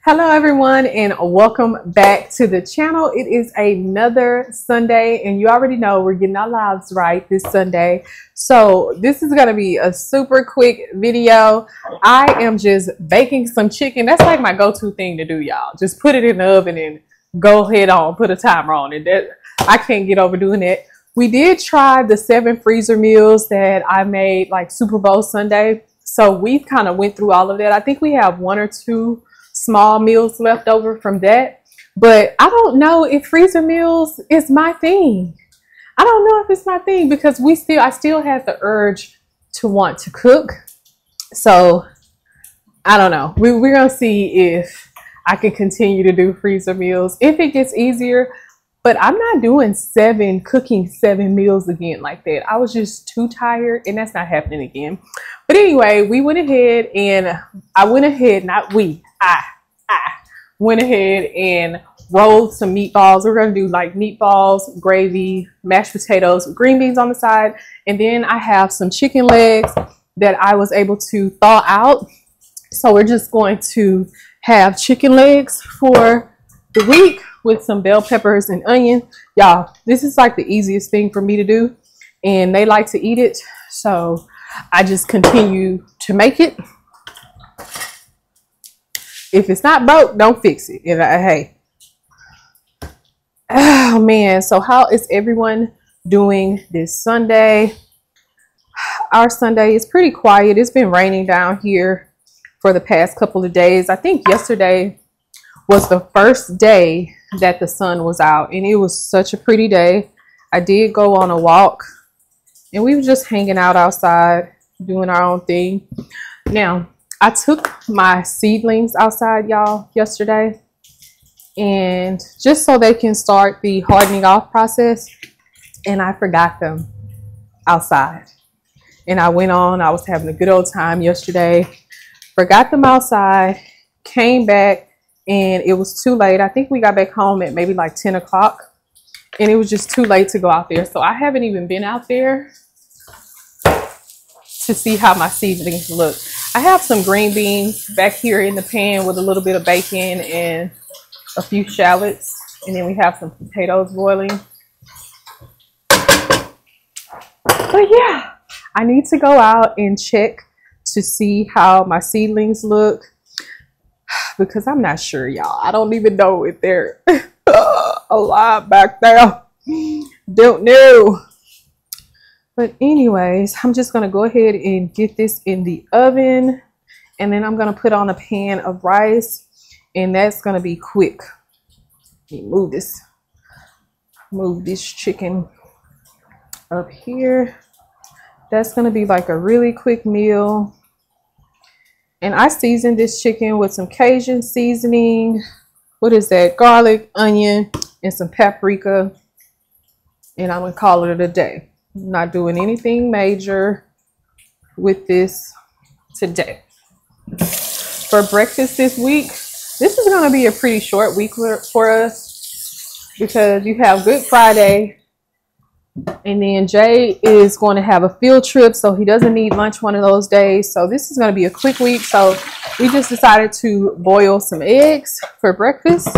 Hello everyone and welcome back to the channel. It is another Sunday and you already know we're getting our lives right this Sunday. So this is going to be a super quick video. I am just baking some chicken. That's like my go-to thing to do, y'all. Just put it in the oven and go ahead on, put a timer on it. I can't get over doing it. We did try the 7 freezer meals that I made like Super Bowl Sunday. So we've kind of went through all of that. I think we have 1 or 2 small meals left over from that, but I don't know if freezer meals is my thing. I don't know if it's my thing because I still have the urge to want to cook. So I don't know. We're gonna see if I can continue to do freezer meals if it gets easier, but I'm not doing cooking 7 meals again like that. I was just too tired and that's not happening again. But anyway, we went ahead and I went ahead and rolled some meatballs. We're going to do like meatballs, gravy, mashed potatoes, green beans on the side. And then I have some chicken legs that I was able to thaw out. So we're just going to have chicken legs for the week with some bell peppers and onion. Y'all, this is like the easiest thing for me to do. And they like to eat it. So I just continue to make it. If it's not broke, don't fix it. And hey, oh man, so how is everyone doing this Sunday? Our Sunday is pretty quiet. It's been raining down here for the past couple of days. I think yesterday was the first day that the sun was out and it was such a pretty day. I did go on a walk and we were just hanging out outside doing our own thing. Now, I took my seedlings outside, y'all, yesterday, and just so they can start the hardening off process, and I forgot them outside. And I was having a good old time yesterday, forgot them outside, came back, and it was too late. I think we got back home at maybe like 10 o'clock, and it was just too late to go out there. So I haven't even been out there to see how my seedlings look. I have some green beans back here in the pan with a little bit of bacon and a few shallots. And then we have some potatoes boiling. But yeah, I need to go out and check to see how my seedlings look because I'm not sure, y'all. I don't even know if they're alive back there. Don't know. But anyways, I'm just going to go ahead and get this in the oven. And then I'm going to put on a pan of rice. And that's going to be quick. Let me move this chicken up here. That's going to be like a really quick meal. And I seasoned this chicken with some Cajun seasoning. What is that? Garlic, onion, and some paprika. And I'm going to call it a day. Not doing anything major with this today. For breakfast this week, this is going to be a pretty short week for us because you have Good Friday and then Jay is going to have a field trip, so he doesn't need lunch one of those days. So this is going to be a quick week. So we just decided to boil some eggs for breakfast,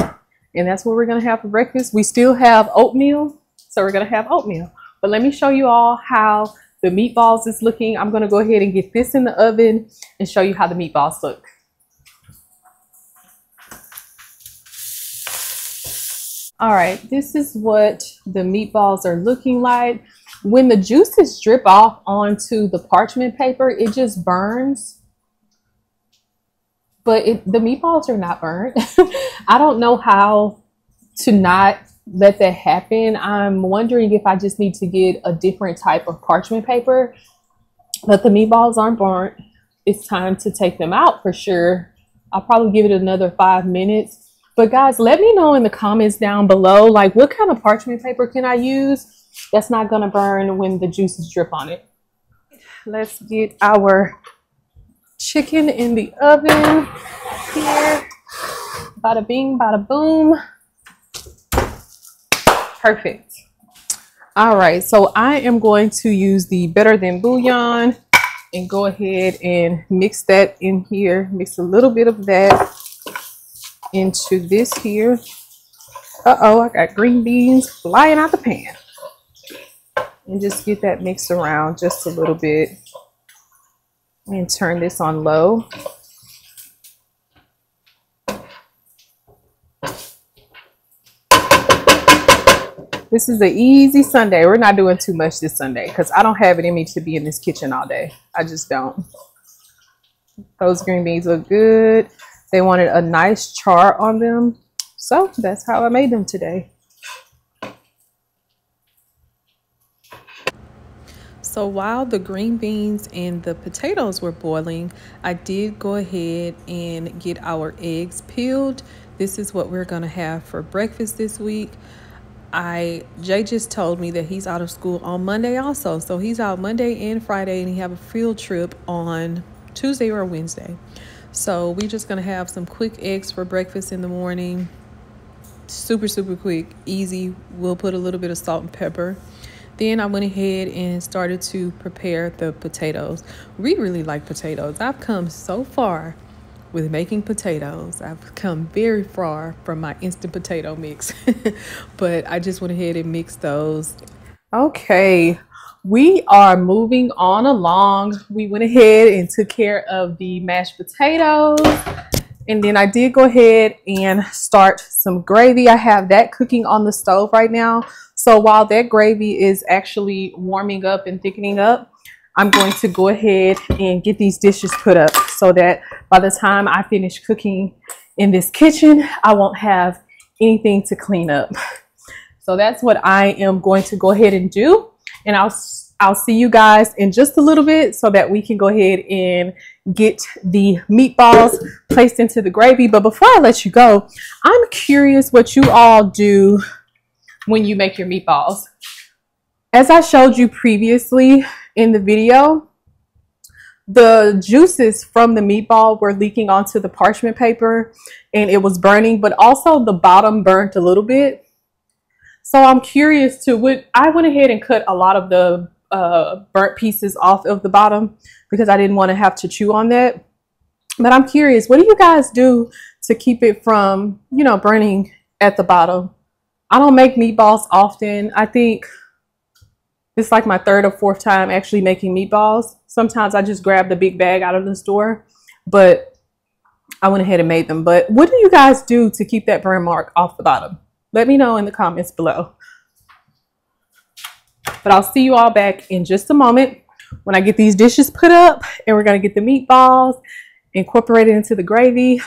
and that's what we're going to have for breakfast. We still have oatmeal, so we're going to have oatmeal. But let me show you all how the meatballs is looking. I'm going to go ahead and get this in the oven and show you how the meatballs look. All right, this is what the meatballs are looking like. When the juices drip off onto the parchment paper, it just burns. But the meatballs are not burnt. I don't know how to not let that happen. I'm wondering if I just need to get a different type of parchment paper, but the meatballs aren't burnt. It's time to take them out for sure. I'll probably give it another 5 minutes. But guys, let me know in the comments down below, like what kind of parchment paper can I use that's not gonna burn when the juices drip on it. Let's get our chicken in the oven here. Bada bing, bada boom. Perfect. All right, so I am going to use the Better Than bouillon and go ahead and mix that in here. Mix a little bit of that into this here. Uh-oh, I got green beans flying out the pan. And just get that mixed around just a little bit. And turn this on low. This is an easy Sunday. We're not doing too much this Sunday because I don't have it in me to be in this kitchen all day. I just don't. Those green beans look good. They wanted a nice char on them. So that's how I made them today. So while the green beans and the potatoes were boiling, I did go ahead and get our eggs peeled. This is what we're gonna have for breakfast this week. Jay just told me that he's out of school on Monday also. So he's out Monday and Friday, and he have a field trip on Tuesday or Wednesday. So we're just gonna have some quick eggs for breakfast in the morning. Super quick, easy. We'll put a little bit of salt and pepper. Then I went ahead and started to prepare the potatoes. We really like potatoes. I've come so far with making potatoes. I've come very far from my instant potato mix. But I just went ahead and mixed those. Okay, we are moving on along. We went ahead and took care of the mashed potatoes. And then I did go ahead and start some gravy. I have that cooking on the stove right now. So while that gravy is actually warming up and thickening up, I'm going to go ahead and get these dishes put up so that by the time I finish cooking in this kitchen, I won't have anything to clean up. So that's what I am going to go ahead and do. And I'll see you guys in just a little bit so that we can go ahead and get the meatballs placed into the gravy. But before I let you go, I'm curious what you all do when you make your meatballs. As I showed you previously in the video, the juices from the meatball were leaking onto the parchment paper and it was burning, but also the bottom burnt a little bit. So I'm curious to I went ahead and cut a lot of the burnt pieces off of the bottom because I didn't want to have to chew on that. But I'm curious, what do you guys do to keep it from, you know, burning at the bottom? I don't make meatballs often. I think it's like my third or fourth time actually making meatballs. Sometimes I just grab the big bag out of the store, but I went ahead and made them. But what do you guys do to keep that burn mark off the bottom? Let me know in the comments below. But I'll see you all back in just a moment when I get these dishes put up and we're going to get the meatballs incorporated into the gravy.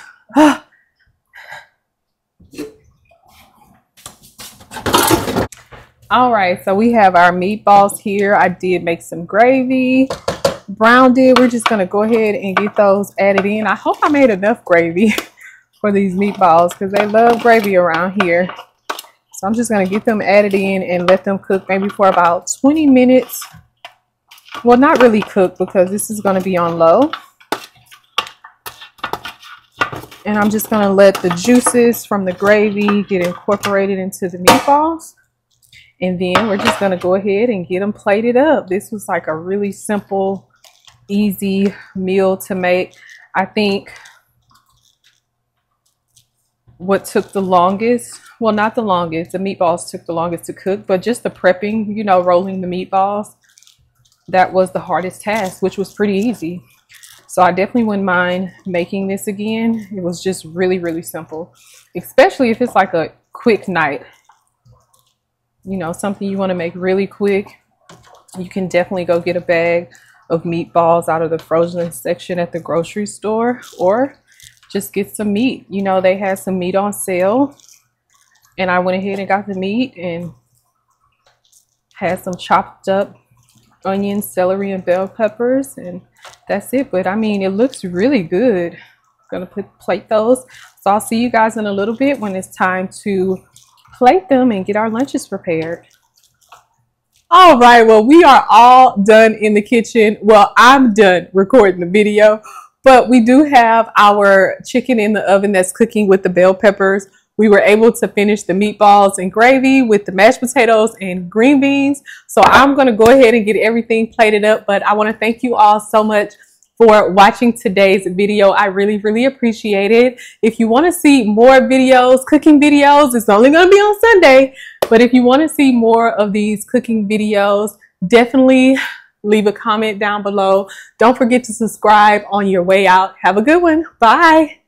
All right, so we have our meatballs here. I did make some gravy, browned it. We're just going to go ahead and get those added in. I hope I made enough gravy for these meatballs because they love gravy around here. So I'm just going to get them added in and let them cook maybe for about 20 minutes. Well, not really cook because this is going to be on low. And I'm just going to let the juices from the gravy get incorporated into the meatballs. And then we're just going to go ahead and get them plated up. This was like a really simple, easy meal to make. I think what took the longest, well, not the longest, the meatballs took the longest to cook, but just the prepping, you know, rolling the meatballs, that was the hardest task, which was pretty easy. So I definitely wouldn't mind making this again. It was just really simple, especially if it's like a quick night. You know, something you want to make really quick. You can definitely go get a bag of meatballs out of the frozen section at the grocery store, or just get some meat. You know, they had some meat on sale and I went ahead and got the meat and had some chopped up onions, celery, and bell peppers, and that's it. But I mean, it looks really good. I'm gonna plate those. So I'll see you guys in a little bit when it's time to plate them and get our lunches prepared. All right, well, we are all done in the kitchen. Well, I'm done recording the video, but we do have our chicken in the oven that's cooking with the bell peppers. We were able to finish the meatballs and gravy with the mashed potatoes and green beans. So I'm going to go ahead and get everything plated up, but I want to thank you all so much for watching today's video. I really appreciate it. If you want to see more videos, cooking videos, it's only going to be on Sunday. But if you want to see more of these cooking videos, definitely leave a comment down below. Don't forget to subscribe on your way out. Have a good one. Bye.